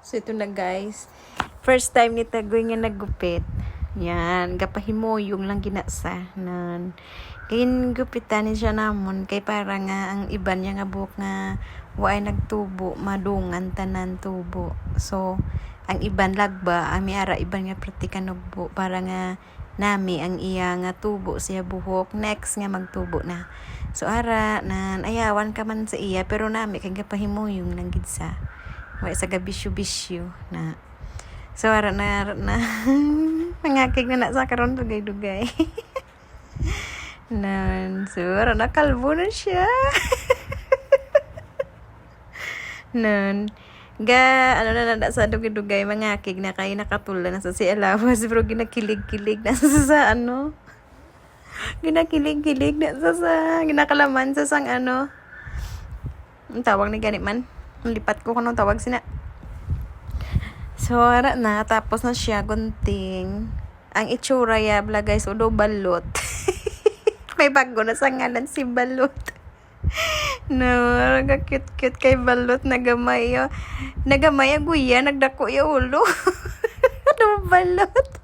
So, ito na guys. First time ni Tagoy nga naggupit. Yan. Gapahimoyong lang ginasa. Nan. Kayin gupitan ni siya namon. Kay para nga ang iban niya nga buhok nga waay nagtubo. Madungan tanan tubo. So, ang iban lagba. Ang miara iban nga pratikan nagbo. Para nga nami ang iya nga tubo siya buhok. Next nga magtubo na. So, ara. Nan. Ayawan ka man sa iya. Pero nami kay gapahimoyong lang gidsa. Way sa gabisyo-bisyo na. So, ara na mangakig na sa karon dugay-dugay. Nan, so, ara na kalbo na siya. Nan, ano na sa dugay-dugay, mangakig na kay nakatula na sa si Alawas, pero ginakilig-kilig na sa ano. Ginakilig-kilig na sa ginakalaman sa sang ano. Ang tawag ni ganit man. Lipat ko kung tawag sina. So, ara na. Tapos na siya, gunting. Ang itsura ya, bla guys, udo balot. May bago na sa ngalan si Balot. No, cute-cute kay Balot. Nagamay, guya, nagdako yung ulo. Ano Balot?